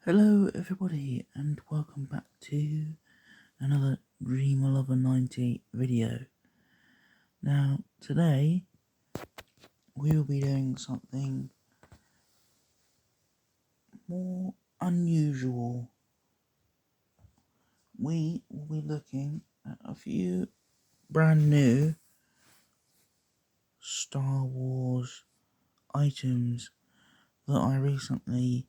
Hello everybody and welcome back to another Dream Lover 90 video. Now today we will be doing something more unusual. We will be looking at a few brand new Star Wars items that I recently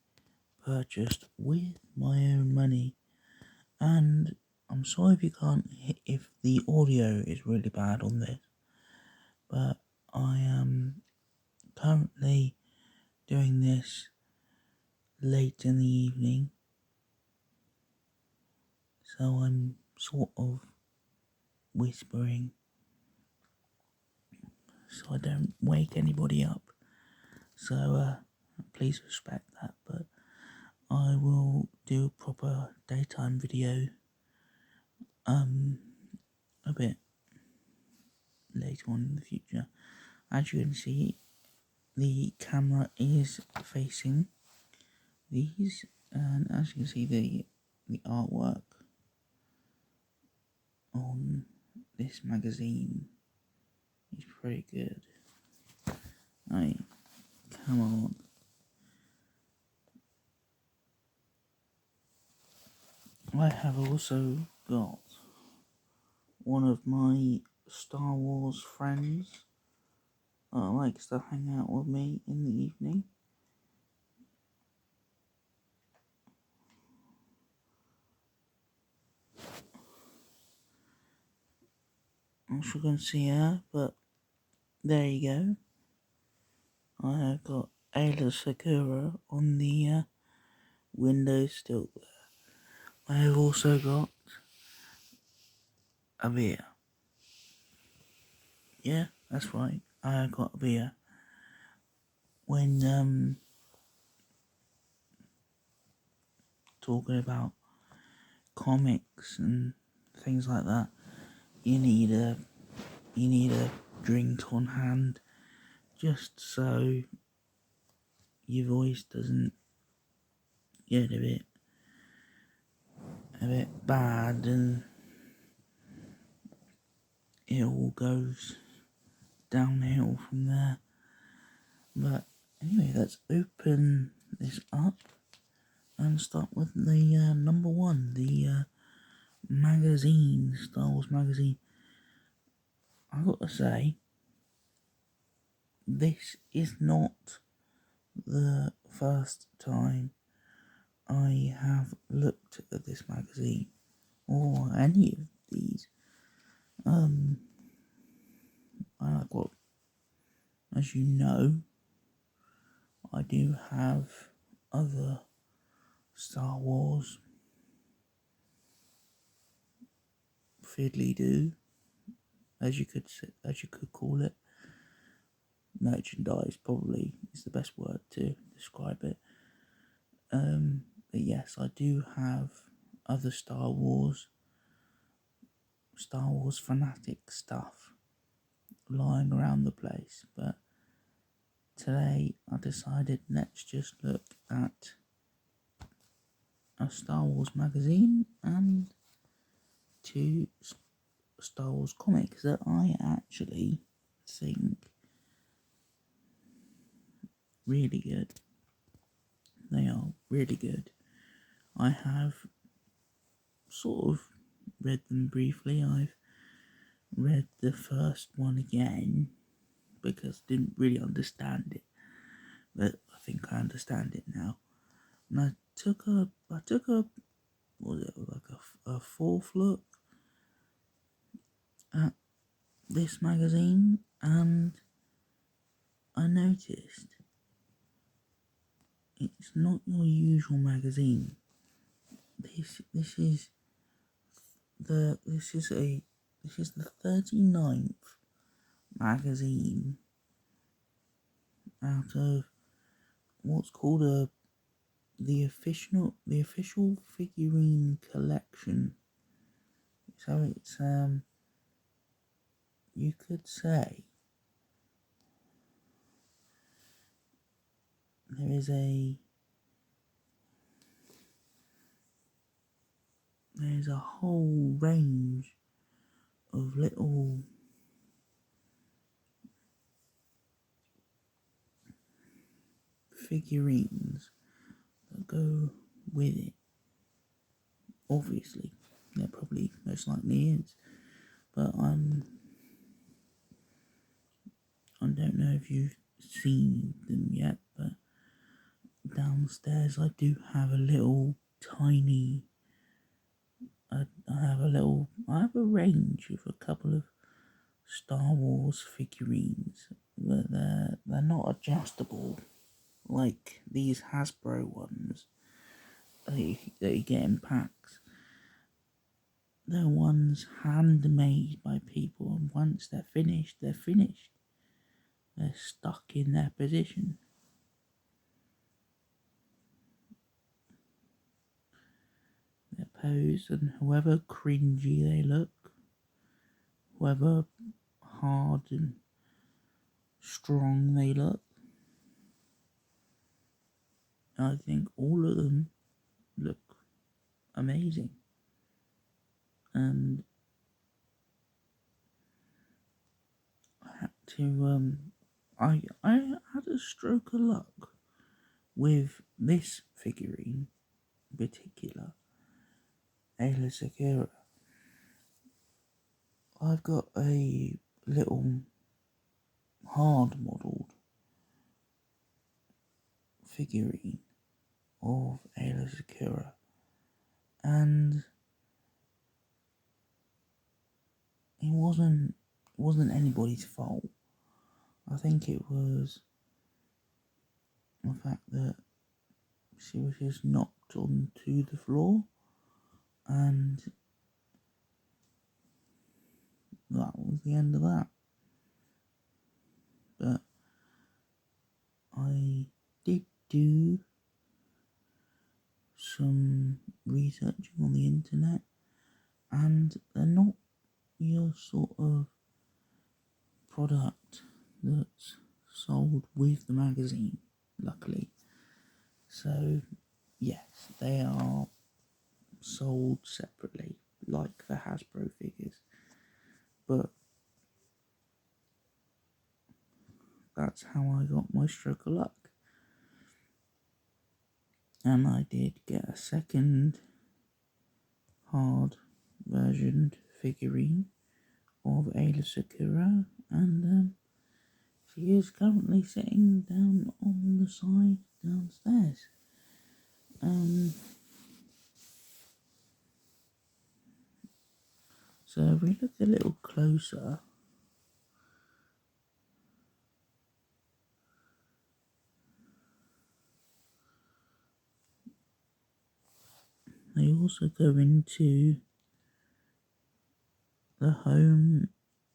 purchased with my own money, and I'm sorry if the audio is really bad on this, but I am currently doing this late in the evening, so I'm sort of whispering so I don't wake anybody up. So please respect that, but I will do a proper daytime video a bit later on in the future. As you can see, the camera is facing these, and as you can see, the artwork on this magazine is pretty good. Hey, come on. I have also got one of my Star Wars friends that likes to hang out with me in the evening. I'm not sure you can see her, but there you go. I have got Aayla Secura on the window still there. I have also got a beer. Yeah, that's right. I have got a beer. When talking about comics and things like that, you need a drink on hand, just so your voice doesn't get a bit bad and it all goes downhill from there. But anyway, let's open this up and start with the number one, the magazine, Star Wars magazine. I gotta say, this is not the first time I have looked at this magazine or any of these. Well, as you know, I do have other Star Wars fiddly-do, as you could call it. Merchandise probably is the best word to describe it. But yes, I do have other Star Wars fanatic stuff lying around the place, but today I decided let's just look at a Star Wars magazine and two Star Wars comics that I actually think really good. They are really good. I have sort of read them briefly. I've read the first one again because I didn't really understand it, but I think I understand it now. And I took a what was it, like a fourth look at this magazine, and I noticed it's not your usual magazine. This is the 39th magazine out of what's called the official figurine collection. So it's you could say there is a there's a whole range of little figurines that go with it. Obviously, there probably most likely is, but I don't know if you've seen them yet, but downstairs I do have a little tiny. I have a range of a couple of Star Wars figurines, but they're not adjustable like these Hasbro ones that you get in packs. They're ones handmade by people, and once they're finished, they're finished. They're stuck in their position. Their pose, and however cringy they look, however hard and strong they look, I think all of them look amazing. And I had to I had a stroke of luck with this figurine in particular, Aayla Secura. I've got a little hard modelled figurine of Aayla Secura, and it wasn't anybody's fault. I think it was the fact that she was just knocked onto the floor, and that was the end of that. But I did do some researching on the internet, and they're not your sort of product that's sold with the magazine, luckily. So, yes, they are sold separately, like the Hasbro figures. But that's how I got my stroke of luck. And I did get a second hard versioned figurine of Aayla Secura, and she is currently sitting down on the side downstairs. So if we look a little closer, they also go into the home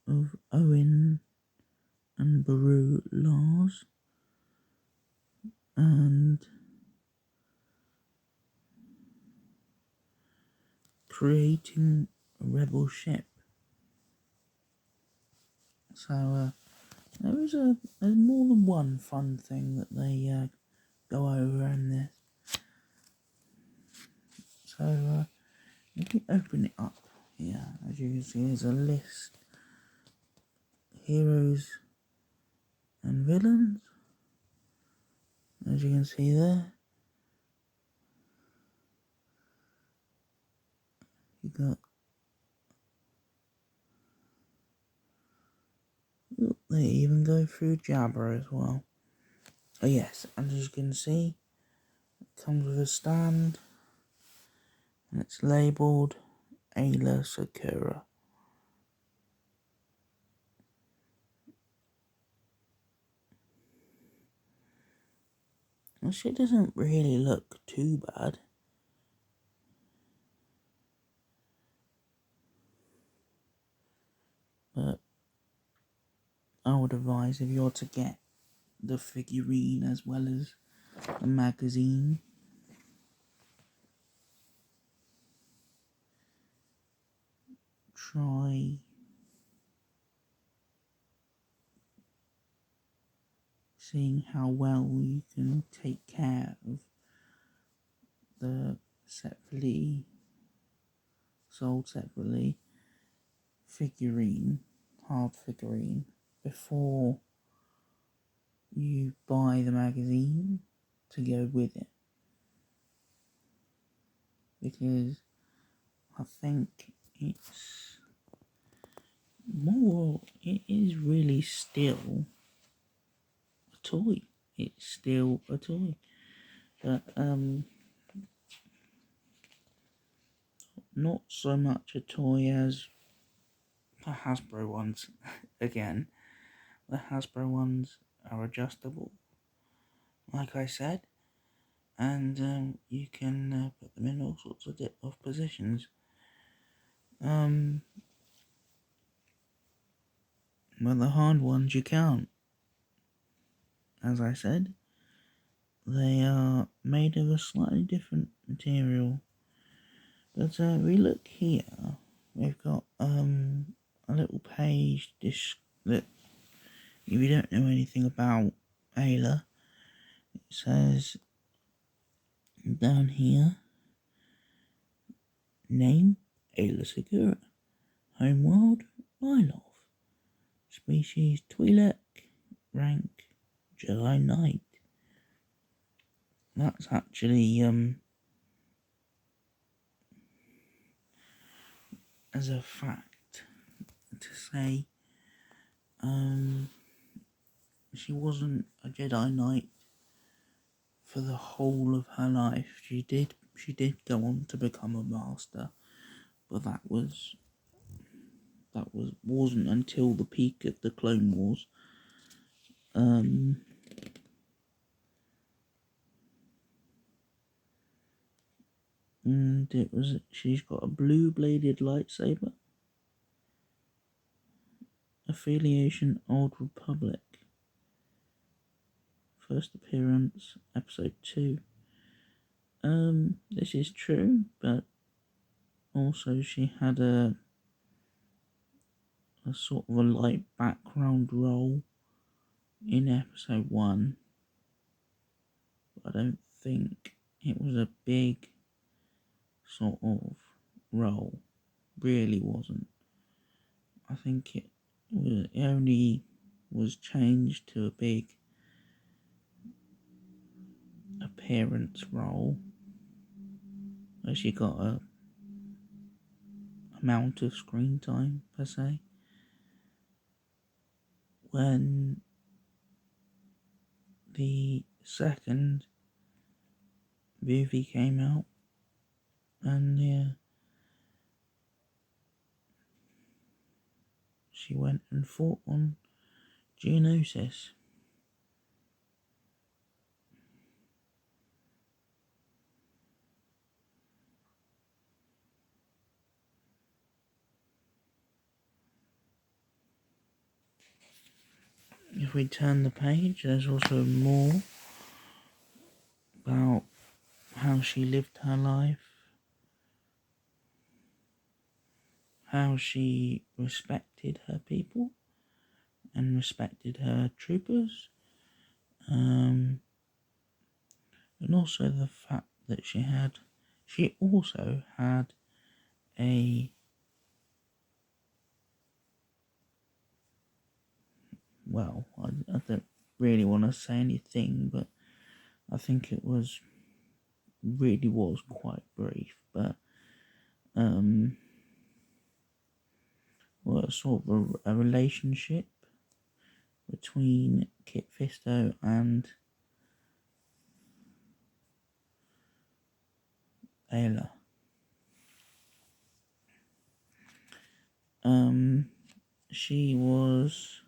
of Owen and Baru Lars, and creating a rebel ship. So there's more than one fun thing that they go over in this. So if we open it up here, as you can see, there's a list: heroes and villains. As you can see there, you got. Look, they even go through Jabba as well. Oh yes, and as you can see, it comes with a stand, and it's labelled Aayla Secura. And she doesn't really look too bad. But I would advise, if you're to get the figurine as well as the magazine, try seeing how well you can take care of the separately sold separately, hard figurine, before you buy the magazine to go with it. Because I think it is really still a toy. It's still a toy. But, not so much a toy as the Hasbro ones. Again, the Hasbro ones are adjustable, like I said, and you can put them in all sorts of positions. But the hard ones you can't. As I said, they are made of a slightly different material. But we look here, we've got a little page that, if you don't know anything about Aayla, it says down here, name Aayla secura, homeworld Lilof, species Twi'lek, rank Jedi Knight. That's actually as a fact to say, she wasn't a Jedi Knight for the whole of her life. She did go on to become a master, but that wasn't until the peak of the Clone Wars. And she's got a blue bladed lightsaber. Affiliation Old Republic. First appearance, episode 2. This is true, but also she had a sort of a light background role in episode 1. But I don't think it was a big sort of role. Really wasn't. I think it only was changed to a big appearance role, as she got a amount of screen time per se, when the second movie came out, and she went and fought on Geonosis. If we turn the page, there's also more about how she lived her life, how she respected her people and respected her troopers, and also the fact that she also had a, well, I don't really want to say anything, but I think it really was quite brief, but well, sort of a relationship between Kit Fisto and Aayla. She was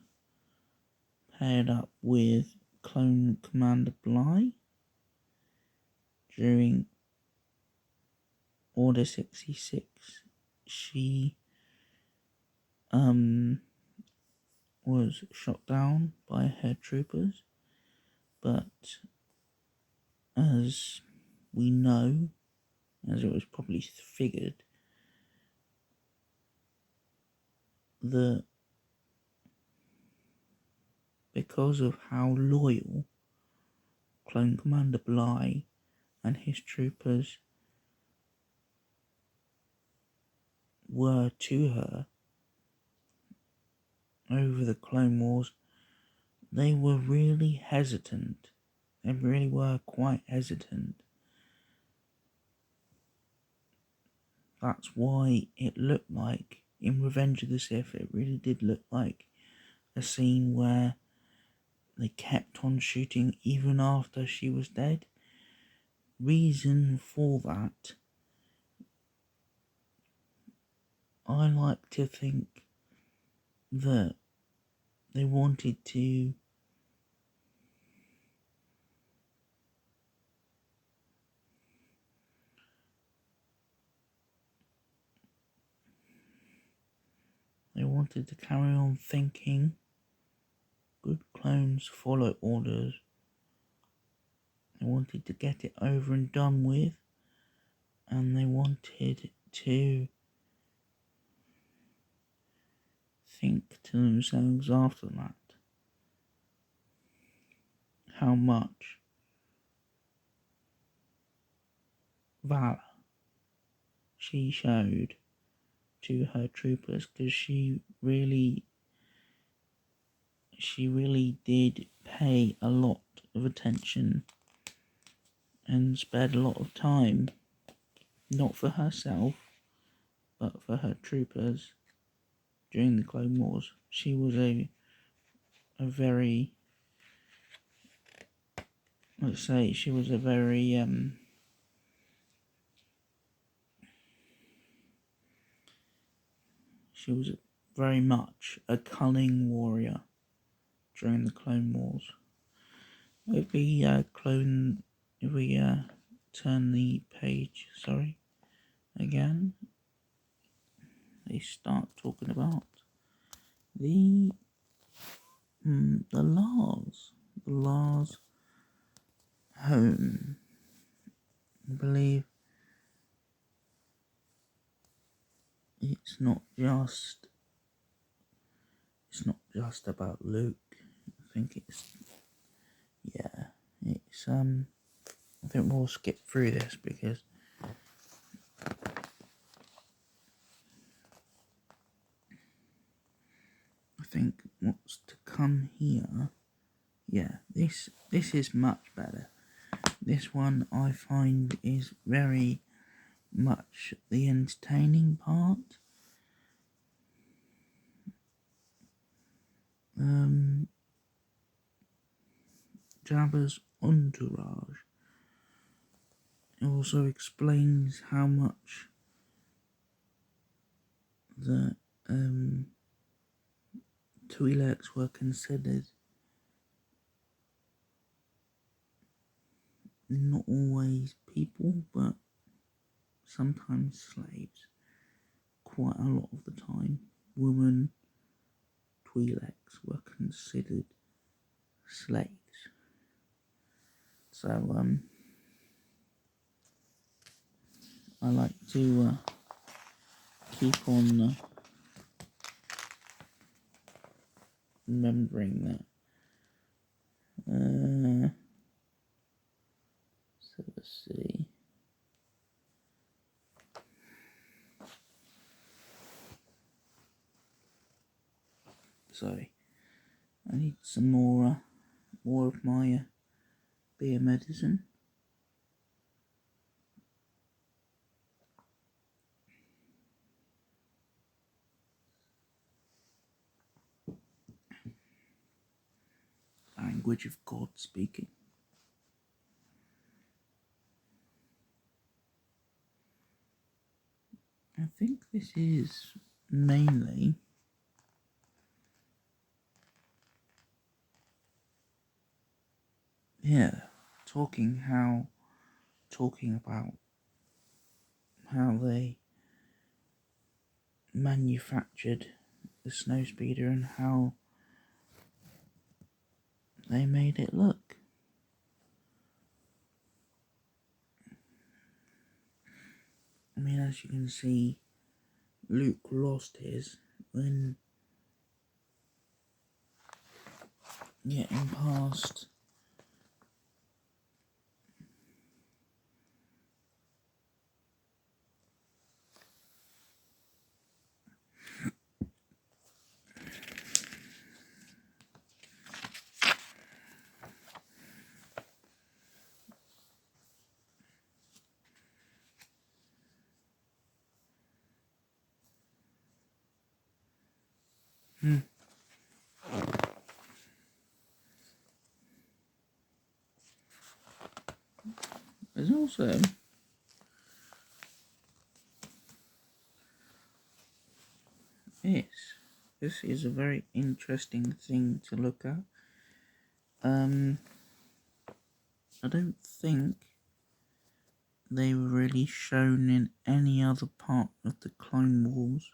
paired up with Clone Commander Bly during Order 66. She was shot down by her troopers, but as we know, as it was probably figured, that because of how loyal Clone Commander Bly and his troopers were to her over the Clone Wars, they were really hesitant. They really were quite hesitant. That's why it looked like, in Revenge of the Sith, it really did look like a scene where they kept on shooting even after she was dead. Reason for that, I like to think that they wanted to carry on thinking good clones follow orders. They wanted to get it over and done with, and they wanted to think to themselves after that how much valor she showed to her troopers, because she really did pay a lot of attention and spared a lot of time, not for herself, but for her troopers during the Clone Wars. She was a very, let's say, she was a very, she was very much a cunning warrior during the Clone Wars. If we turn the page, again, they start talking about the Lars home. I believe it's not just about Luke. I think I think we'll skip through this because I think what's to come here, this is much better. This one I find is very much the entertaining part. Jabba's entourage. It also explains how much the Twi'leks were considered not always people, but sometimes slaves. Quite a lot of the time, women Twi'leks were considered slaves. So I like to keep on remembering that. So let's see. Sorry, I need some more of my beer medicine. Language of God speaking. I think this is mainly talking about how they manufactured the snowspeeder and how they made it look. I mean, as you can see, Luke lost his when getting past There's also this. This is a very interesting thing to look at. I don't think they were really shown in any other part of the Clone Wars.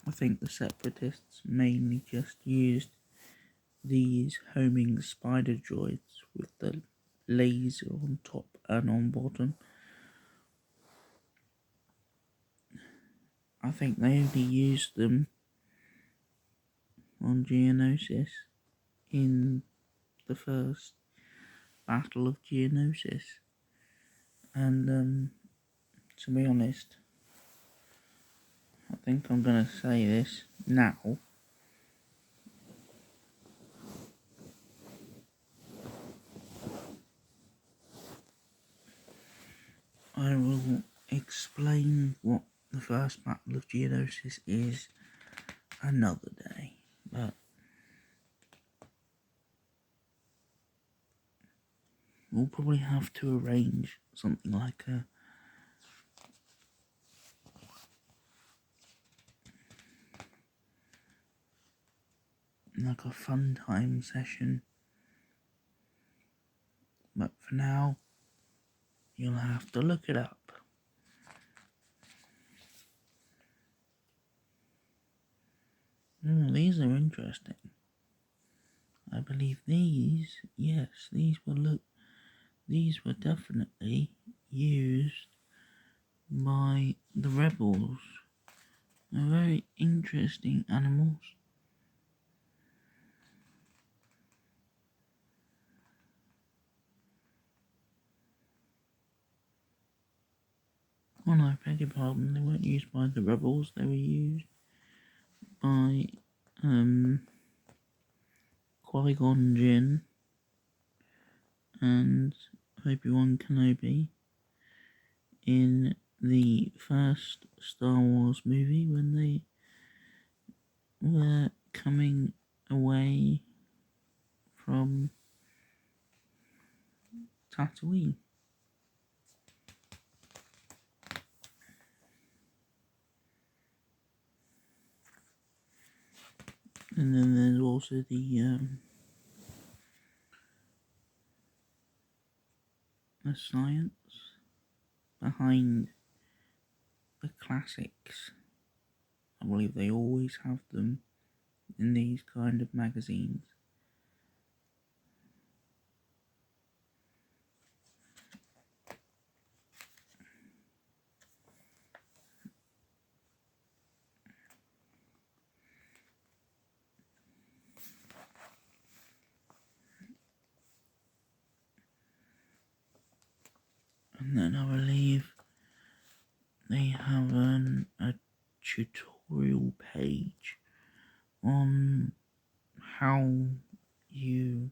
I think the Separatists mainly just used these homing spider droids with the laser on top and on bottom. I think they only used them on Geonosis in the first Battle of Geonosis. And to be honest, I think I'm going to say this now. I will explain what the first Battle of Geonosis is another day, but we'll probably have to arrange something like a fun time session, but for now you'll have to look it up. These are interesting. I believe these were definitely used by the rebels. They're very interesting animals. Oh no, I beg your pardon, they weren't used by the rebels, they were used by Qui-Gon Jinn and Obi-Wan Kenobi in the first Star Wars movie when they were coming away from Tatooine. And then there's also the science behind the classics. I believe they always have them in these kind of magazines. And then I believe they have a tutorial page on how you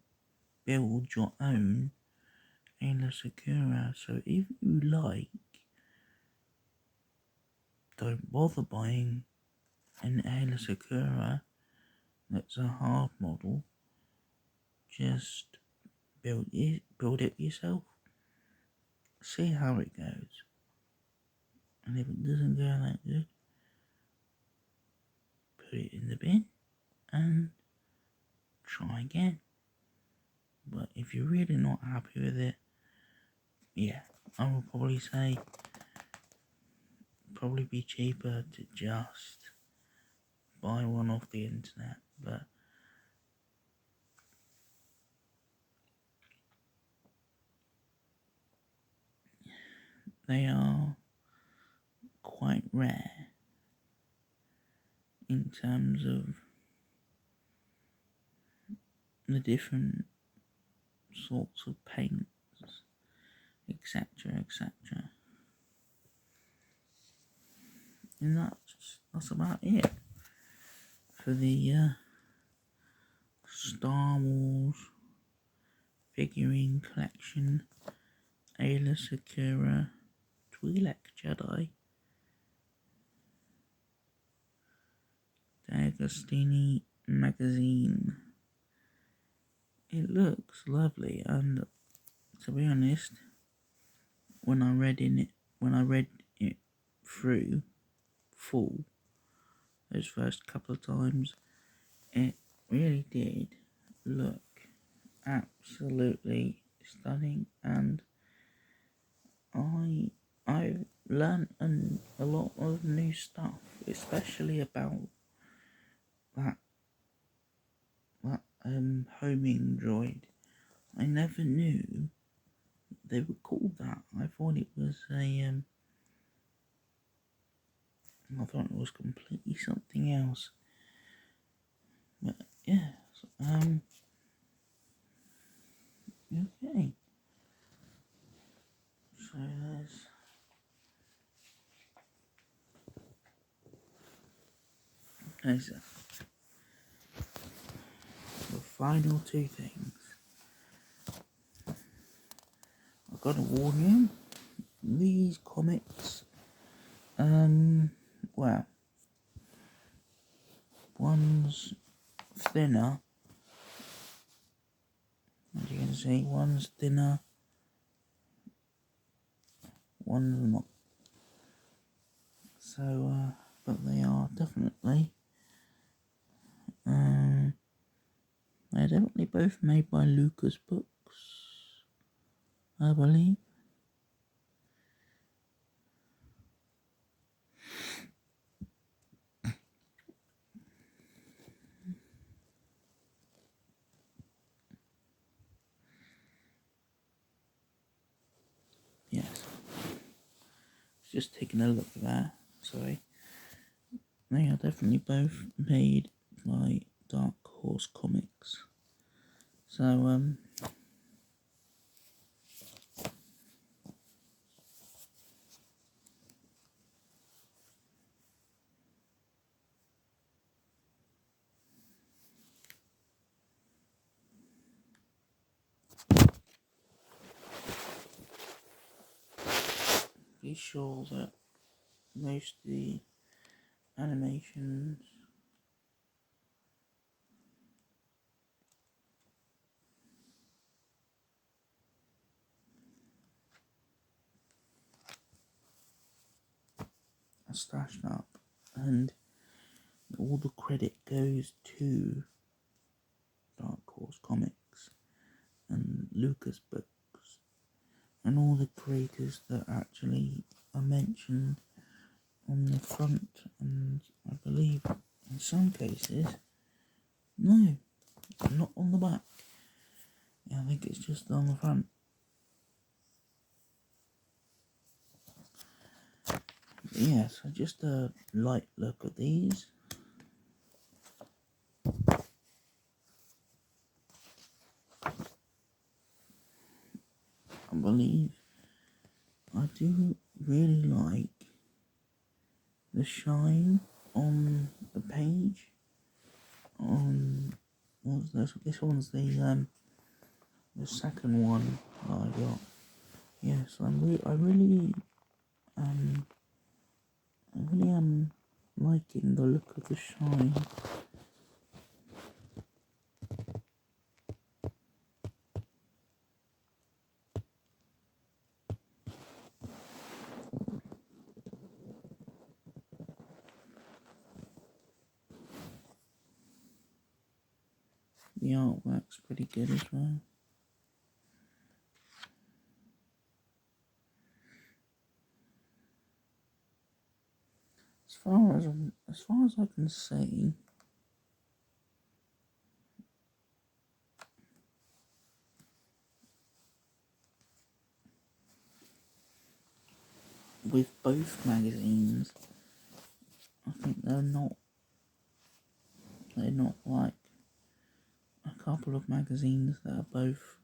build your own Aayla secura. So if you like, don't bother buying an Aayla secura that's a hard model. Just build it yourself. See how it goes. And if it doesn't go that good, put it in the bin and try again. But if you're really not happy with it, yeah, I will probably say probably be cheaper to just buy one off the internet, but they are quite rare in terms of the different sorts of paints, etc., etc. And that's about it for the Star Wars figurine collection, Aayla secura Twi'lek Jedi. Agostini magazine. It looks lovely, and to be honest, when I read it through full those first couple of times, it really did look absolutely stunning, and I've learned a lot of new stuff, especially about that homing droid. I never knew they were called that. I thought it was completely something else. But yeah, okay. So there's the final two things. I've got to warn you, these comics, well, one's thinner, as you can see, one's thinner, one's not. So, but they are definitely, they're definitely both made by Lucas Books, I believe. Yes. Just taking a look at that. Sorry. They are definitely both made by Dark Horse Comics. So, be sure that most of the animations are stashed up, and all the credit goes to Dark Horse Comics and Lucas Books and all the creators that actually are mentioned on the front, and I believe in some cases, no, not on the back. Yeah, I think it's just on the front. Yeah, so just a light look at these. I believe I do really like the shine on the page. What's this? This one's the second one that I got. Yes, I really am liking the look of the shine. The artwork's pretty good as well. As far as I can see, with both magazines, I think they're not like a couple of magazines that are both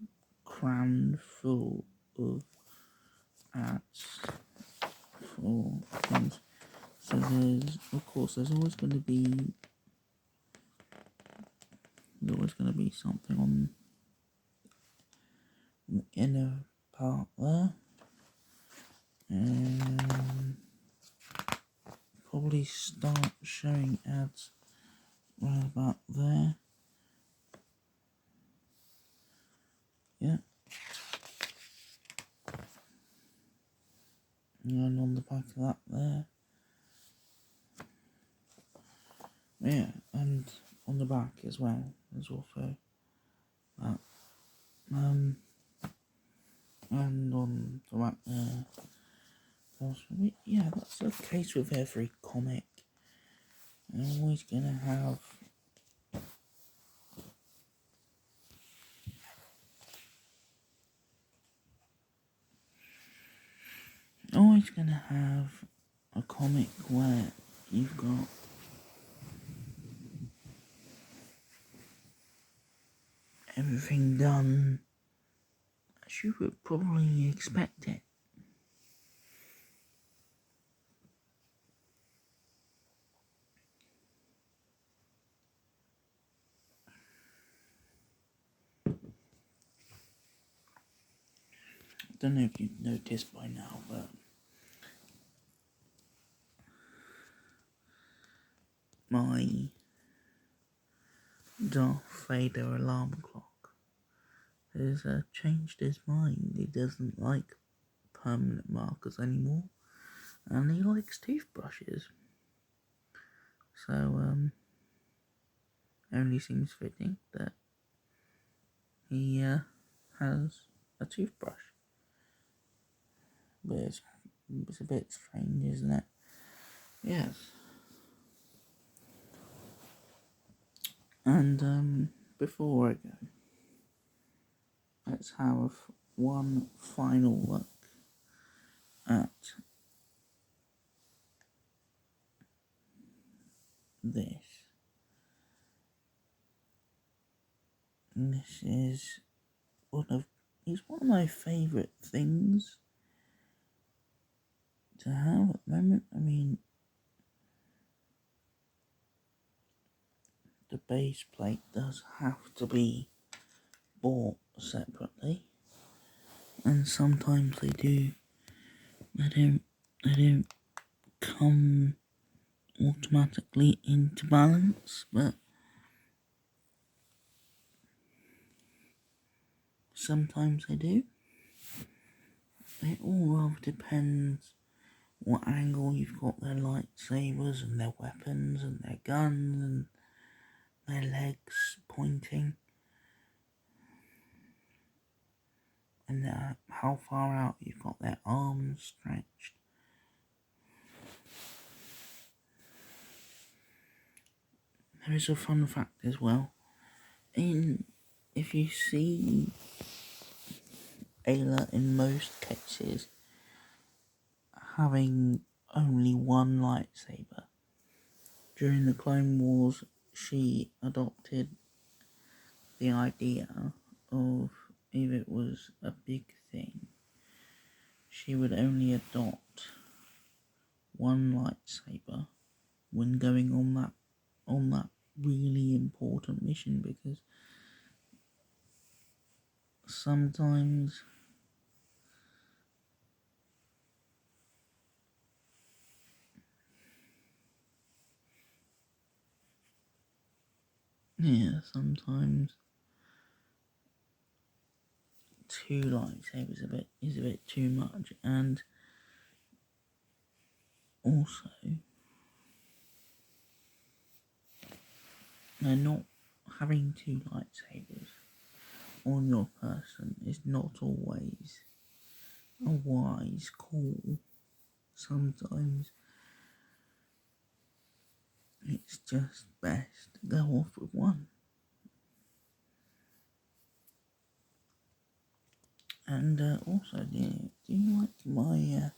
crammed full of ads for things. So there's always going to be something on the inner part there, and probably start showing ads right about there. Yeah. And on the back of that there. Yeah, and on the back as well. There's also that. And on the back there. Yeah, that's the case with every comic. You're always gonna have a comic where you've got everything done as you would probably expect it. I don't know if you've noticed by now, but my Darth Vader alarm clock has changed his mind. He doesn't like permanent markers anymore, and he likes toothbrushes. So, only seems fitting that he has a toothbrush. But it's a bit strange, isn't it? Yes. And before I go, let's have one final look at this. This is one of my favourite things to have at the moment. I mean, the base plate does have to be bought separately, and sometimes they don't come automatically into balance, but sometimes they do. It all rather depends what angle you've got their lightsabers and their weapons and their guns and their legs pointing, and how far out you've got their arms stretched. There is a fun fact as well. If you see Aayla in most cases having only one lightsaber, during the Clone Wars she adopted the idea of, if it was a big thing, she would only adopt one lightsaber when going on that really important mission, because sometimes two lightsabers is a bit too much, and also not having two lightsabers on your person is not always a wise call. Sometimes it's just best to go off with one. And also, do you like my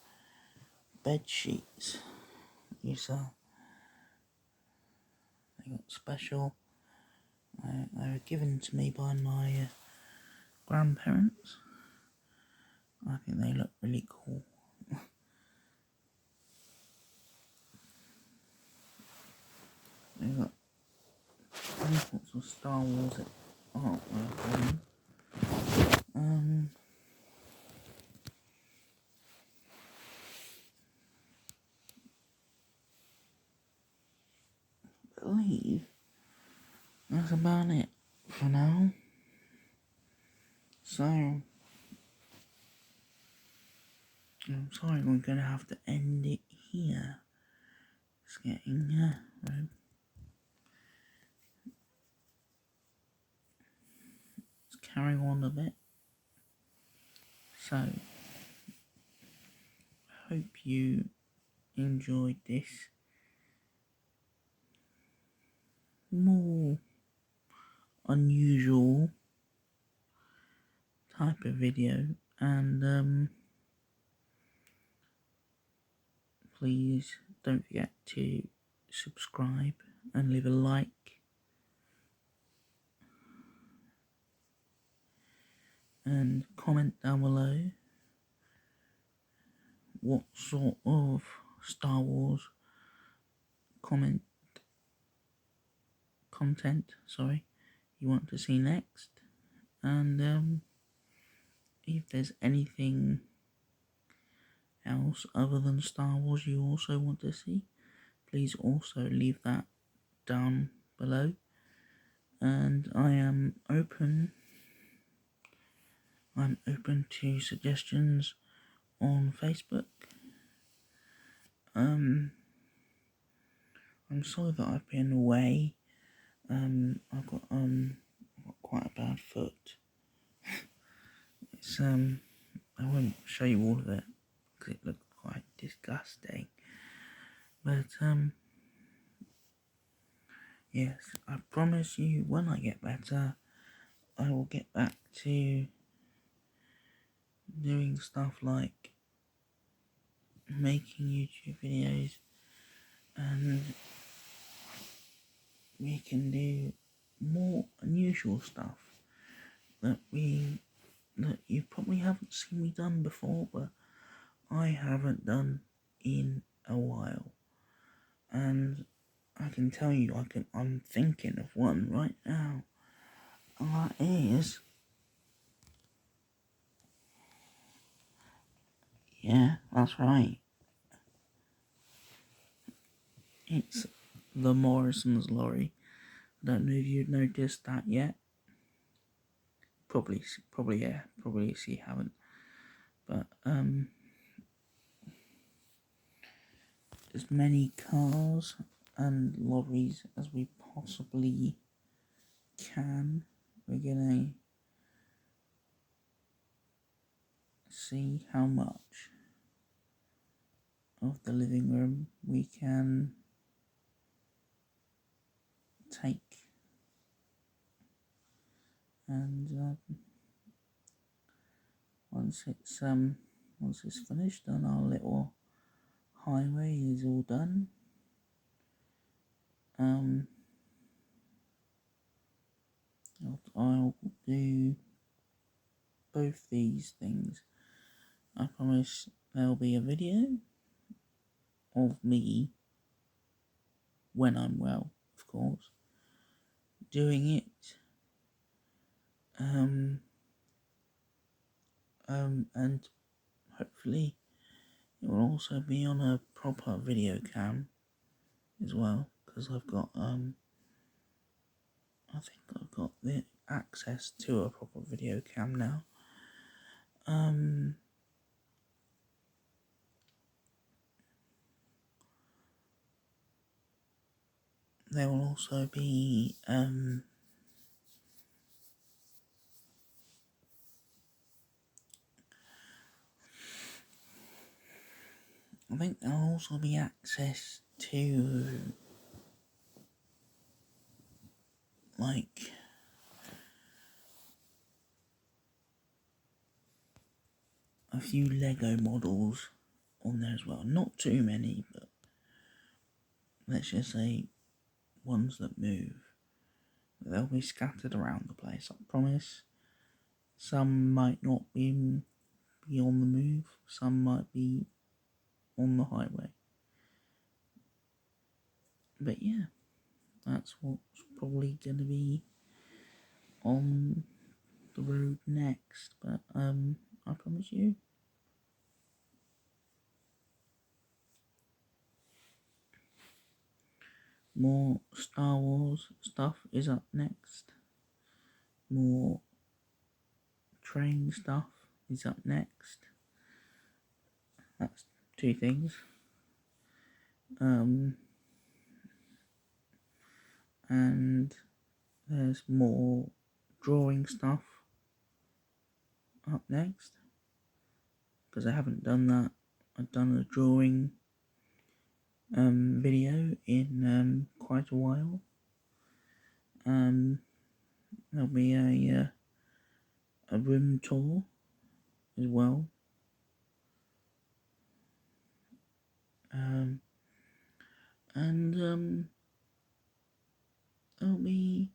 bed sheets? They got special. They were given to me by my grandparents. I think they look really cool. They got all sorts of Star Wars artwork on them. I believe that's about it for now. So, I'm sorry, we're gonna have to end it here. It's getting, right. Let's carry on a bit. So, I hope you enjoyed this more unusual type of video, and please don't forget to subscribe and leave a like, and comment down below what sort of Star Wars content you want to see next, and if there's anything else other than Star Wars you also want to see, please also leave that down below. And I'm open to suggestions on Facebook. I'm sorry that I've been away. I've got quite a bad foot. It's I won't show you all of it because it looks quite disgusting. But yes, I promise you, when I get better, I will get back to doing stuff like making YouTube videos, and we can do more unusual stuff that you probably haven't seen me done before, but I haven't done in a while. And I can tell you, I'm thinking of one right now, and that is, yeah, that's right, it's the Morrison's lorry. I don't know if you've noticed that yet. Probably, yeah, probably if you haven't. But as many cars and lorries as we possibly can. We're gonna see how much of the living room we can take, and once it's finished and our little highway is all done, I'll do both these things. I promise there'll be a video of me when I'm well, of course, doing it, and hopefully it will also be on a proper video cam as well, because I think I've got the access to a proper video cam now. There will also be I think there'll also be access to like a few Lego models on there as well. Not too many, but let's just say ones that move. They'll be scattered around the place, I promise. Some might not be on the move, some might be on the highway. But yeah, that's what's probably going to be on the road next. But I promise you, More Star Wars stuff is up next. More train stuff is up next. That's two things. And there's more drawing stuff up next, because I haven't done that. I've done a drawing video in quite a while. There'll be a room tour as well. And it'll be,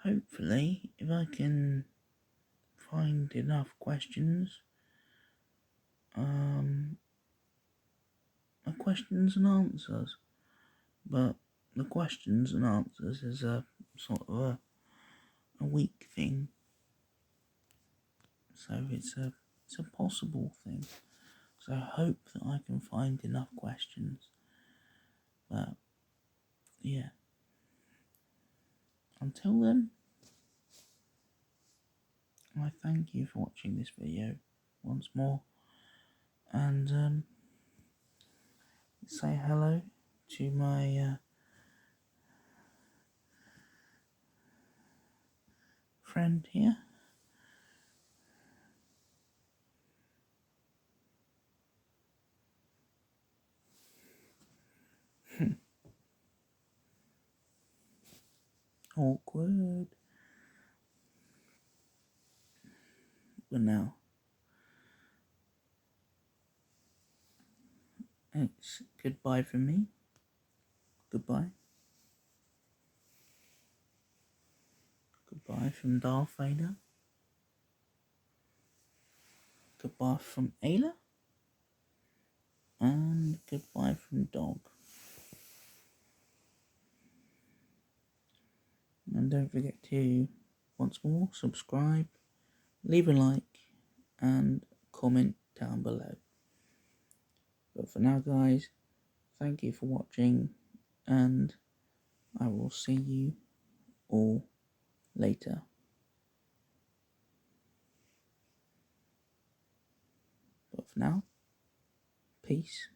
hopefully, if I can find enough questions, questions and answers. But the questions and answers is a sort of a weak thing. So it's a possible thing. So I hope that I can find enough questions. But yeah. Until then, I thank you for watching this video once more. And say hello to my friend here. Awkward. But now, it's goodbye from me. Goodbye. Goodbye from Darth Vader. Goodbye from Aayla. And goodbye from Dog. And don't forget to, once more, subscribe, leave a like, and comment down below. But for now, guys, thank you for watching, and I will see you all later. But for now, peace.